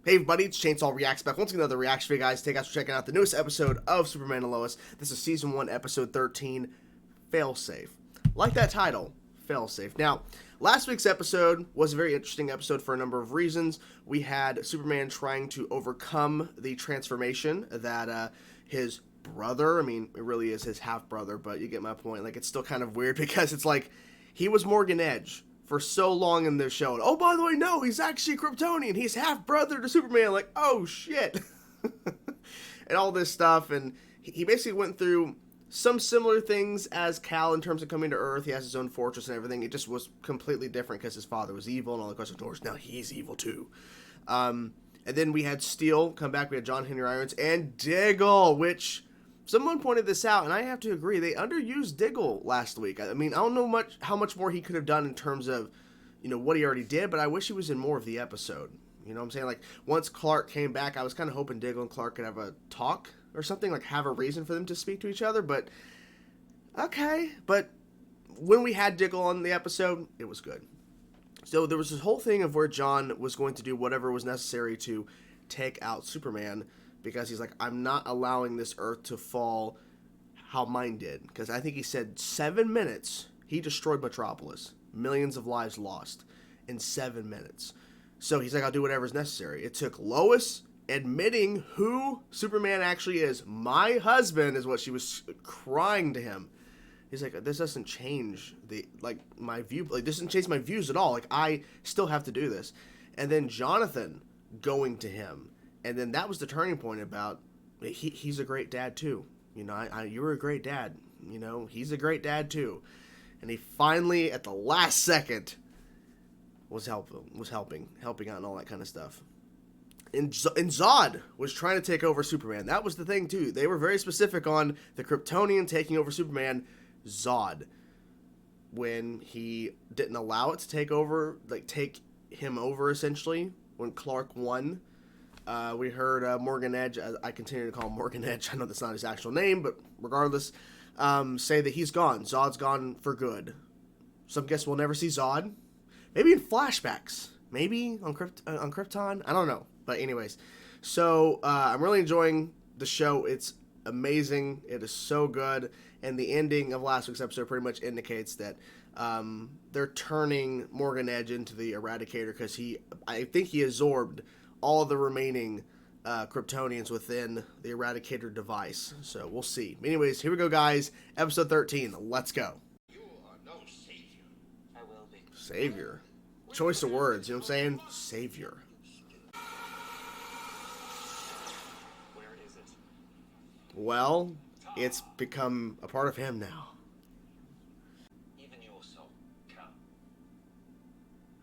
Hey everybody, it's Chainsaw Reacts back once again, another reaction video, guys. Thank you guys for checking out the newest episode of Superman and Lois. This is Season 1, Episode 13, Failsafe. Like that title, Failsafe. Now, last week's episode was a very interesting episode for a number of reasons. We had Superman trying to overcome the transformation that his brother, I mean, it really is his half-brother, but you get my point. Like, it's still kind of weird because it's like, he was Morgan Edge for so long in this show. And, oh, by the way, no, he's actually Kryptonian. He's half-brother to Superman. Like, oh, shit. And all this stuff. And he basically went through some similar things as Kal in terms of coming to Earth. He has his own fortress and everything. It just was completely different because his father was evil and all the questions. Of course, now he's evil, too. And then we had Steel come back. We had John Henry Irons and Diggle, which someone pointed this out, and I have to agree. They underused Diggle last week. I mean, I don't know how much more he could have done in terms of, you know, what he already did, but I wish he was in more of the episode. You know what I'm saying? Like, once Clark came back, I was kind of hoping Diggle and Clark could have a talk or something, like have a reason for them to speak to each other, but okay. But when we had Diggle on the episode, it was good. So there was this whole thing of where John was going to do whatever was necessary to take out Superman, because he's like, I'm not allowing this Earth to fall how mine did. Because I think he said 7 minutes, he destroyed Metropolis. Millions of lives lost in 7 minutes. So he's like, I'll do whatever's necessary. It took Lois admitting who Superman actually is. My husband is what she was crying to him. He's like, this doesn't change my view. Like, this doesn't change my views at all. Like, I still have to do this. And then Jonathan going to him. And then that was the turning point about, he's a great dad too. You know, you were a great dad. You know, he's a great dad too. And he finally, at the last second, was helping out and all that kind of stuff. And Zod was trying to take over Superman. That was the thing too. They were very specific on the Kryptonian taking over Superman, Zod. When he didn't allow it to take him over essentially, when Clark won. We heard Morgan Edge, I continue to call him Morgan Edge, I know that's not his actual name, but regardless, say that he's gone. Zod's gone for good. Some guess we'll never see Zod. Maybe in flashbacks. Maybe on Krypton. I don't know. But anyways, so I'm really enjoying the show. It's amazing. It is so good. And the ending of last week's episode pretty much indicates that they're turning Morgan Edge into the Eradicator, because I think he absorbed all of the remaining Kryptonians within the Eradicator device. So we'll see. Anyways, here we go, guys. Episode 13. Let's go. You are no savior. I will be. Savior. Choice of words, you know what I'm saying? Savior. Where is it? Well, it's become a part of him now. Even you also, Kal.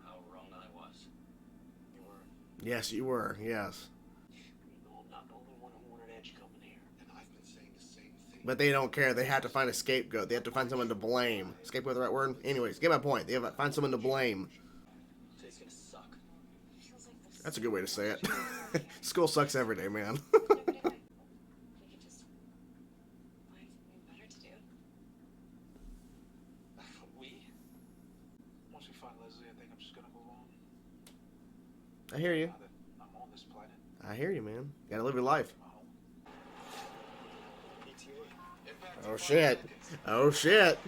How wrong I was. You were. Yes, you were. Yes. You know I'm not the only one who wanted Edge coming here. And I've been saying the same thing. But they don't care. They have to find a scapegoat. They have to find someone to blame. Scapegoat the right word? Anyways, get my point. They have to find someone to blame. So it's gonna suck. That's a good way to say it. School sucks every day, man. We could just find something better to do. Once we find Leslie, I think I'm just gonna move on. I hear you. Now that I'm on this planet. I hear you, man. You gotta live your life. Oh, shit. Oh, shit.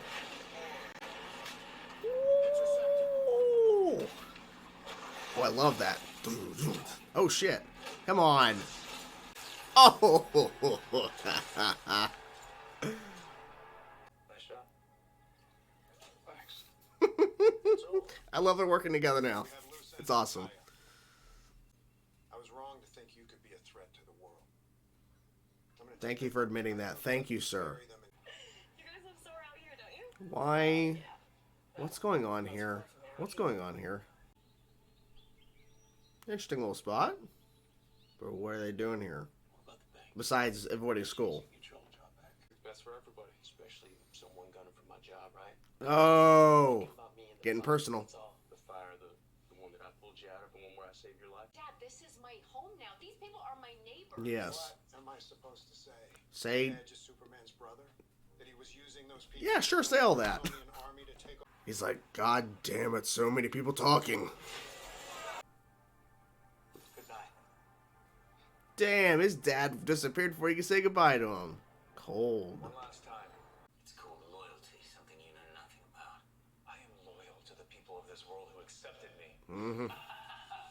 Ooh. Oh, I love that. Oh, shit. Come on. Oh. Nice shot. Thanks. I love them working together now. It's awesome. I was wrong to think you could be a threat to the world. Thank you for admitting that. Thank you, sir. You guys live so around here, don't you? Why? What's going on here? What's going on here? Interesting little spot. But what are they doing here? Besides avoiding school. Best for everybody, especially someone gunning for my job, right? Oh. Getting personal. The fire, the one that I pulled you out of, the one where I saved your life. Dad, this is my home now. These people are my neighbors. Yes. What am I supposed to say? Say. Edge is Superman's brother? That he was using those people. Yeah, sure, say all that. Army to take He's like, God damn it, so many people talking. Goodbye. Damn, his dad disappeared before he could say goodbye to him. Cold. One last time. It's called loyalty, something you know nothing about. I am loyal to the people of this world who accepted me. Mm-hmm.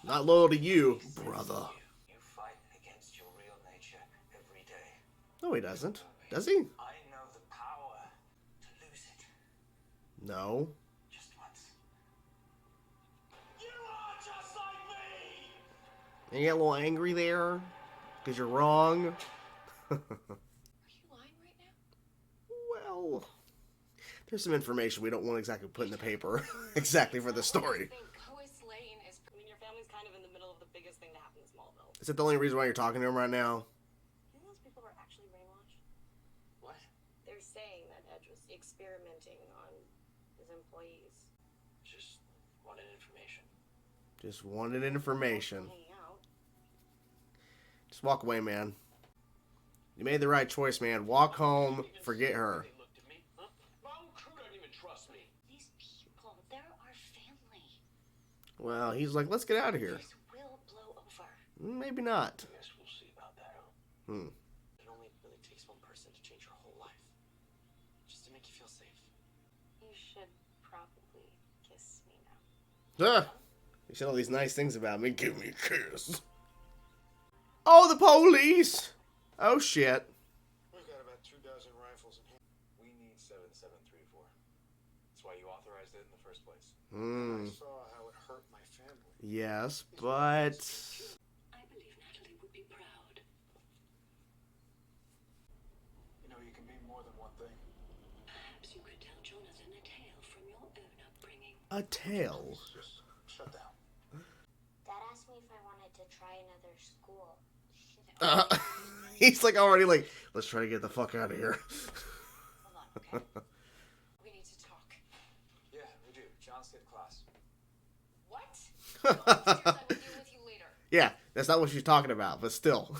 Not loyal to you, brother. You fight against your real nature every day. No, he doesn't. Does he? I know the power to lose it No. just once. You are just like me! You get a little angry there? Because you're wrong? Are you lying right now? Well, there's some information we don't want exactly put in the paper exactly for the story. I think Lois Lane is. I mean, your family's kind of in the middle of the biggest thing to happen in Smallville. Is that the only reason why you're talking to him right now? You think those people were actually brainwashed? What? They're saying that Edge was experimenting on his employees. Just wanted information. Just wanted information. Hanging out. Just walk away, man. You made the right choice, man. Walk home. Forget her. They looked at me, huh? My own crew don't even trust me. These people, they're our family. Well, he's like, let's get out of here. This will blow over. Maybe not. I guess we'll see about that, huh? Hmm. It only really takes one person to change your whole life. Just to make you feel safe. You should probably kiss me now. Ah, you said all these nice things about me. Give me a kiss. Oh, the police! Oh, shit. We've got about 2 dozen rifles in hand. We need 7734. That's why you authorized it in the first place. Hmm. I saw how it hurt my family. Yes, but... I believe Natalie would be proud. You know, you can be more than one thing. Perhaps you could tell Jonathan a tale from your own upbringing. A tail. Just shut down. Dad asked me if I wanted to try another school. He's like already like, let's try to get the fuck out of here. Hold on, okay? We need to talk. Yeah, we do. John skipped class. What? Upstairs, I will deal with you later. Yeah, that's not what she's talking about, but still.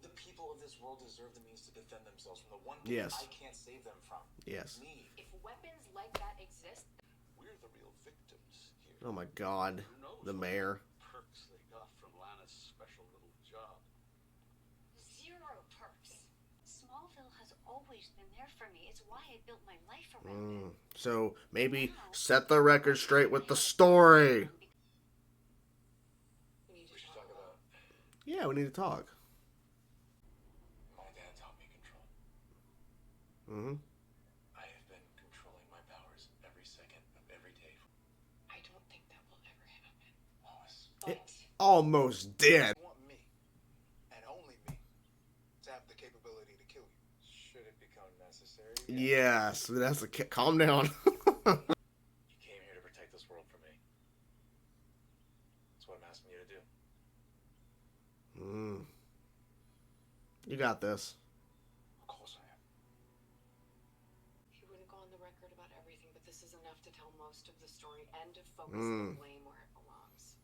The people of this world deserve the means to defend themselves from the one thing Yes. I can't save them from. Yes. Me. If weapons like that exist, We're the real victims here. Oh my god. Who knows The what mayor. perks they got from Lana's special little job. zero perks. Smallville has always been there for me. It's why I built my life around it. So maybe set the record straight with the story. We need We to should talk. talk about Yeah, we need to talk. my dad taught me control. Mm-hmm. I have been controlling my powers every second of every day. I don't think that will ever happen. Lois, But Almost dead. you want me, and only me, to have the capability to kill you. Should it become necessary? Yes, that's a calm down. You came here to protect this world from me. That's what I'm asking you to do. You got this. Of course I am. he wouldn't go on the record about everything, but this is enough to tell most of the story and to focus the blame where it belongs.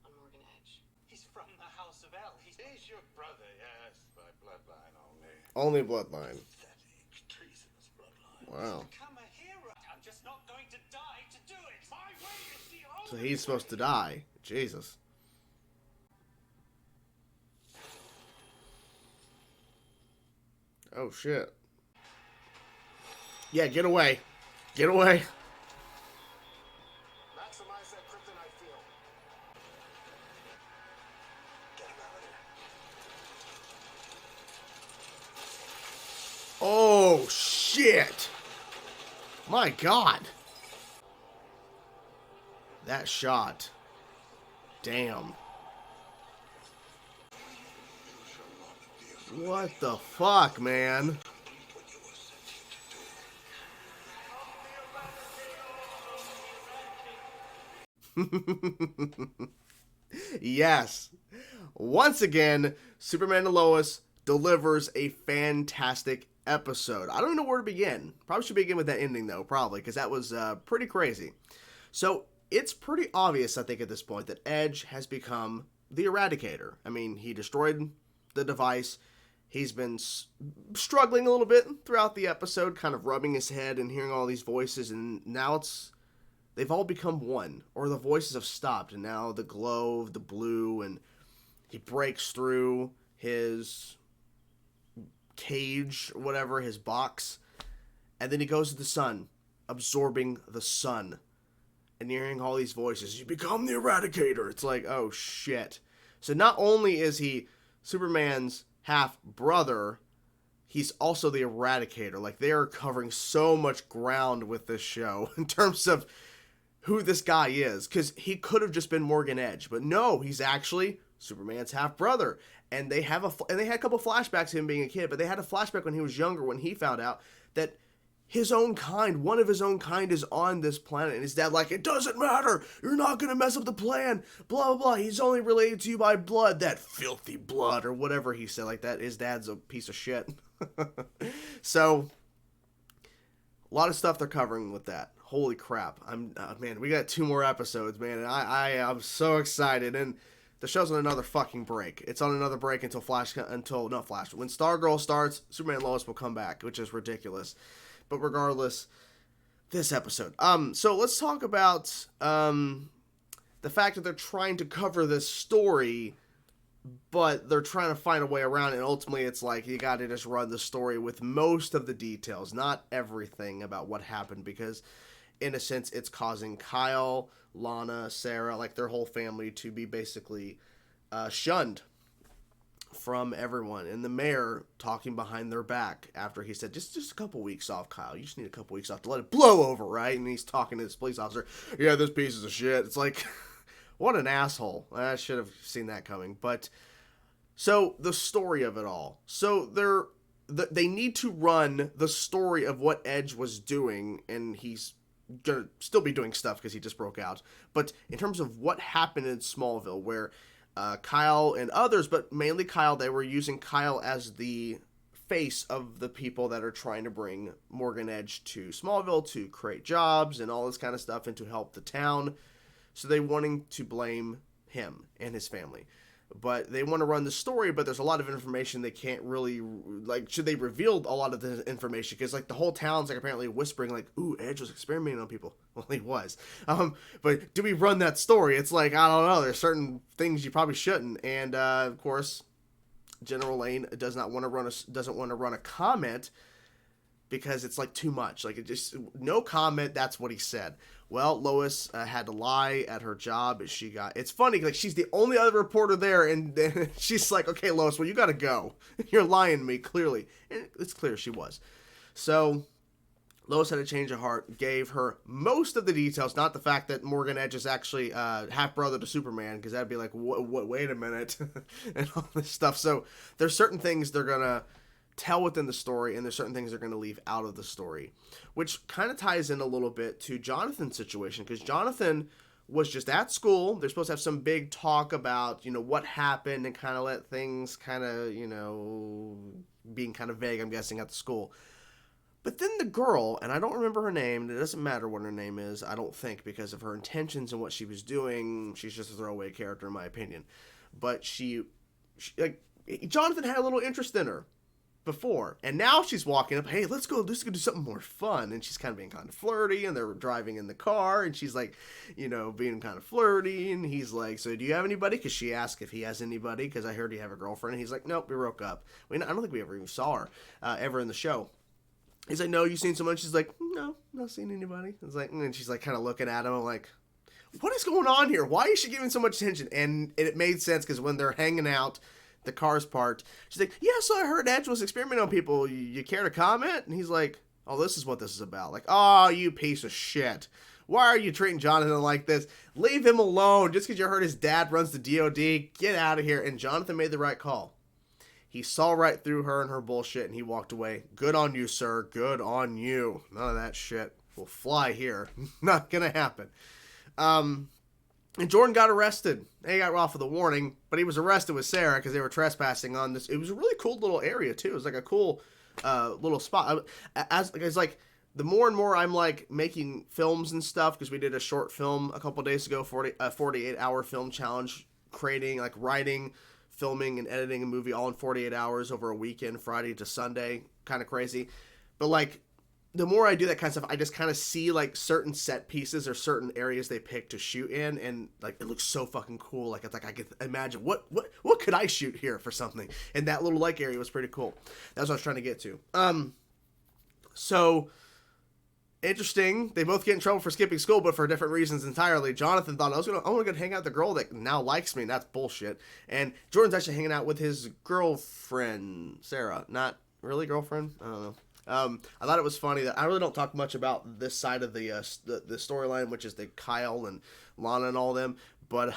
On Morgan Edge. He's from the House of L. He's your brother, yes, by bloodline only. Only bloodline. Pathetic, treasonous bloodline. Wow. Become a hero. I'm just not going to die to do it. My way is the only So he's supposed to die. Jesus. Oh shit. Yeah, get away. Get away. Maximize that kryptonite field. Get him out of there. Oh shit. My god. That shot. Damn. What the fuck, man? Yes. Once again, Superman and Lois delivers a fantastic episode. I don't know where to begin. Probably should begin with that ending, though, probably, because that was pretty crazy. So, it's pretty obvious, I think, at this point, that Edge has become the Eradicator. I mean, he destroyed the device. He's been struggling a little bit throughout the episode, kind of rubbing his head and hearing all these voices, and now they've all become one, or the voices have stopped, and now the glow of the blue, and He breaks through his cage, or whatever, his box, and then he goes to the sun, absorbing the sun, and hearing all these voices. You become the Eradicator. It's like, oh shit. So not only is he Superman's half brother, he's also the Eradicator. Like, they are covering so much ground with this show in terms of who this guy is, because he could have just been Morgan Edge, but no, he's actually Superman's half brother. And they had a couple flashbacks of him being a kid, but they had a flashback when he was younger, when he found out that his own kind, one of his own kind, is on this planet. And his dad, like, it doesn't matter. You're not going to mess up the plan. Blah, blah, blah. He's only related to you by blood. That filthy blood, or whatever he said like that. His dad's a piece of shit. So, a lot of stuff they're covering with that. Holy crap. Man, we got 2 more episodes, man. And I'm so excited. And the show's on another fucking break. It's on another break when Stargirl starts, Superman and Lois will come back, which is ridiculous. But regardless, this episode. So let's talk about the fact that they're trying to cover this story, but they're trying to find a way around it. And ultimately, it's like you got to just run the story with most of the details, not everything about what happened, because in a sense, it's causing Kyle, Lana, Sarah, like their whole family, to be basically shunned from everyone. And the mayor talking behind their back after he said, just a couple weeks off, Kyle. You just need a couple weeks off to let it blow over, right? And he's talking to this police officer. Yeah, this piece is of shit. It's like, what an asshole. I should have seen that coming. But so the story of it all. So they need to run the story of what Edge was doing, and he's gonna still be doing stuff because he just broke out. But in terms of what happened in Smallville, where Kyle and others, but mainly Kyle, they were using Kyle as the face of the people that are trying to bring Morgan Edge to Smallville to create jobs and all this kind of stuff and to help the town. So they wanting to blame him and his family. But they want to run the story, but there's a lot of information they can't really, like, should they reveal a lot of the information? Because, like, the whole town's, like, apparently whispering, like, ooh, Edge was experimenting on people. Well, he was. But do we run that story? It's like, I don't know. There's certain things you probably shouldn't. And, of course, General Lane doesn't want to run a comment because it's, like, too much. Like, it just, no comment, that's what he said. Well, Lois had to lie at her job. It's funny, like, she's the only other reporter there, and she's like, okay, Lois, well, you gotta go. You're lying to me, clearly. And it's clear she was. So, Lois had a change of heart, gave her most of the details, not the fact that Morgan Edge is actually half-brother to Superman, because that'd be like, wait a minute, and all this stuff. So, there's certain things they're gonna tell within the story, and there's certain things they're going to leave out of the story, which kind of ties in a little bit to Jonathan's situation, because Jonathan was just at school. They're supposed to have some big talk about, what happened, and kind of let things kind of, being kind of vague, I'm guessing, at the school. But then the girl, and I don't remember her name, and it doesn't matter what her name is, I don't think, because of her intentions and what she was doing. She's just a throwaway character, in my opinion. But Jonathan had a little interest in her before, and now she's walking up, hey, let's go do something more fun, and she's kind of being kind of flirty, and they're driving in the car, and she's like, being kind of flirty, and he's like, so do you have anybody? Because she asked if he has anybody, because I heard you have a girlfriend, and he's like, nope, we broke up. I don't think we ever even saw her ever in the show. He's like, no, you seen someone? She's like, no, not seen anybody. It's like, and she's like kind of looking at him, I'm like, what is going on here? Why is she giving so much attention? And it made sense, because when they're hanging out, the car's parked, she's like, yeah, so I heard Edge was experimenting on people. You care to comment? And he's like, oh, this is what this is about. Like, oh, you piece of shit. Why are you treating Jonathan like this? Leave him alone. Just because you heard his dad runs the DOD, get out of here. And Jonathan made the right call. He saw right through her and her bullshit, and he walked away. Good on you, sir. Good on you. None of that shit will fly here. Not gonna happen. And Jordan got arrested. He got off with a warning, but he was arrested with Sarah because they were trespassing on this. It was a really cool little area, too. It was like a cool little spot. It's like, the more and more I'm like making films and stuff, because we did a short film a couple days ago, 48-hour film challenge, creating, like, writing, filming, and editing a movie all in 48 hours over a weekend, Friday to Sunday. Kind of crazy. But, like, the more I do that kind of stuff, I just kind of see like certain set pieces or certain areas they pick to shoot in, and like it looks so fucking cool. Like it's like I could imagine what could I shoot here for something, and that little lake area was pretty cool. That's what I was trying to get to. So interesting. They both get in trouble for skipping school, but for different reasons entirely. Jonathan thought I want to go hang out with the girl that now likes me, and that's bullshit. And Jordan's actually hanging out with his girlfriend Sarah, not really girlfriend. I don't know. I thought it was funny that I really don't talk much about this side of the storyline, which is the Kyle and Lana and all them. But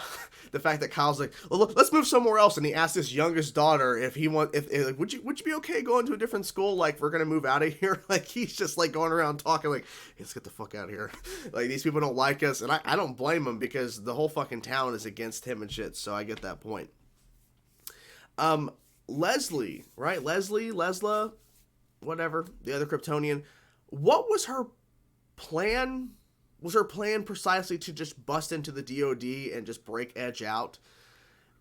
the fact that Kyle's like, well, look, let's move somewhere else, and he asked his youngest daughter if like, would you be okay going to a different school? Like, we're gonna move out of here. Like, he's just like going around talking like, hey, let's get the fuck out of here. Like, these people don't like us, and I don't blame him because the whole fucking town is against him and shit. So I get that point. Leslie, right? Lesla, whatever, the other Kryptonian. What was her plan? Was her plan precisely to just bust into the DOD and just break Edge out?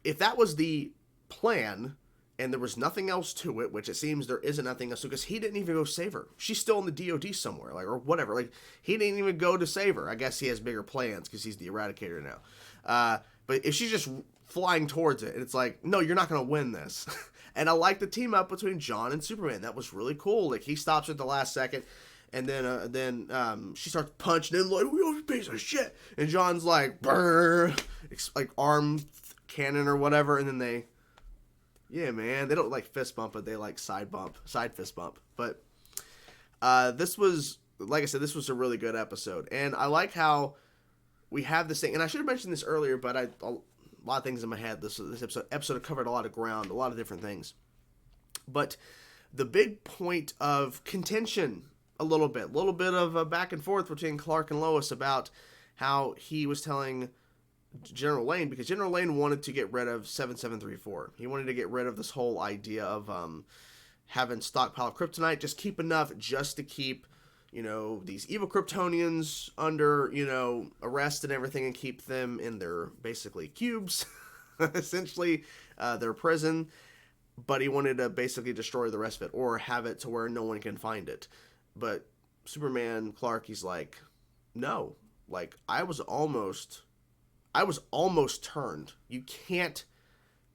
If that was the plan, and there was nothing else to it, which it seems there isn't nothing else, because he didn't even go save her. She's still in the DOD somewhere, like, or whatever. Like, he didn't even go to save her. I guess he has bigger plans because he's the Eradicator now. But if she's just flying towards it, and it's like, no, you're not going to win this. And I like the team up between John and Superman. That was really cool. Like, he stops at the last second, and then she starts punching him like, "You piece of shit!" And John's like, "Brr," like arm cannon or whatever, and then they, yeah, man, they don't like fist bump, but they like side fist bump. But this was, like I said, this was a really good episode, and I like how we have this thing. And I should have mentioned this earlier, but a lot of things in my head. This episode covered a lot of ground, a lot of different things. But the big point of contention, a little bit of a back and forth between Clark and Lois about how he was telling General Lane, because General Lane wanted to get rid of 7734. He wanted to get rid of this whole idea of having stockpile kryptonite, just keep enough just to keep, these evil Kryptonians under, arrest and everything, and keep them in their, basically, cubes, essentially, their prison. But he wanted to basically destroy the rest of it, or have it to where no one can find it. But Superman, Clark, he's like, no, like, I was almost turned. You can't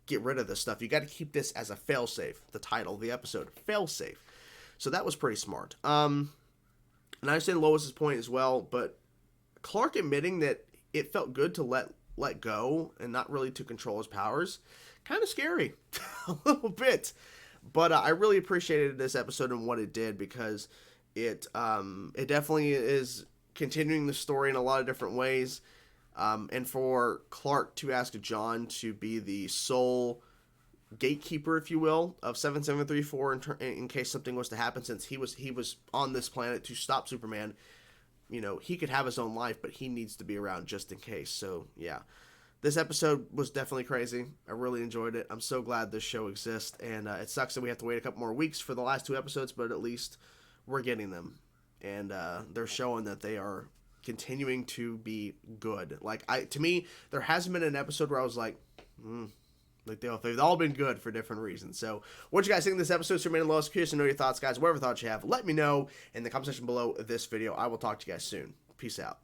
get rid of this stuff. You got to keep this as a failsafe. The title of the episode, failsafe. So that was pretty smart. And I understand Lois's point as well, but Clark admitting that it felt good to let go and not really to control his powers, kind of scary, a little bit. But I really appreciated this episode and what it did, because it definitely is continuing the story in a lot of different ways. And for Clark to ask John to be the sole gatekeeper, if you will, of 7734 in case something was to happen, since he was on this planet to stop Superman, he could have his own life, but he needs to be around just in case. So yeah, this episode was definitely crazy. I really enjoyed it. I'm so glad this show exists, and it sucks that we have to wait a couple more weeks for the last 2 episodes, but at least we're getting them, and they're showing that they are continuing to be good. Like, to me, there hasn't been an episode where I was like, like they've all been good for different reasons. So, what you guys think of this episode? Superman and Lois, curious to know your thoughts, guys. Whatever thoughts you have, let me know in the comment section below this video. I will talk to you guys soon. Peace out.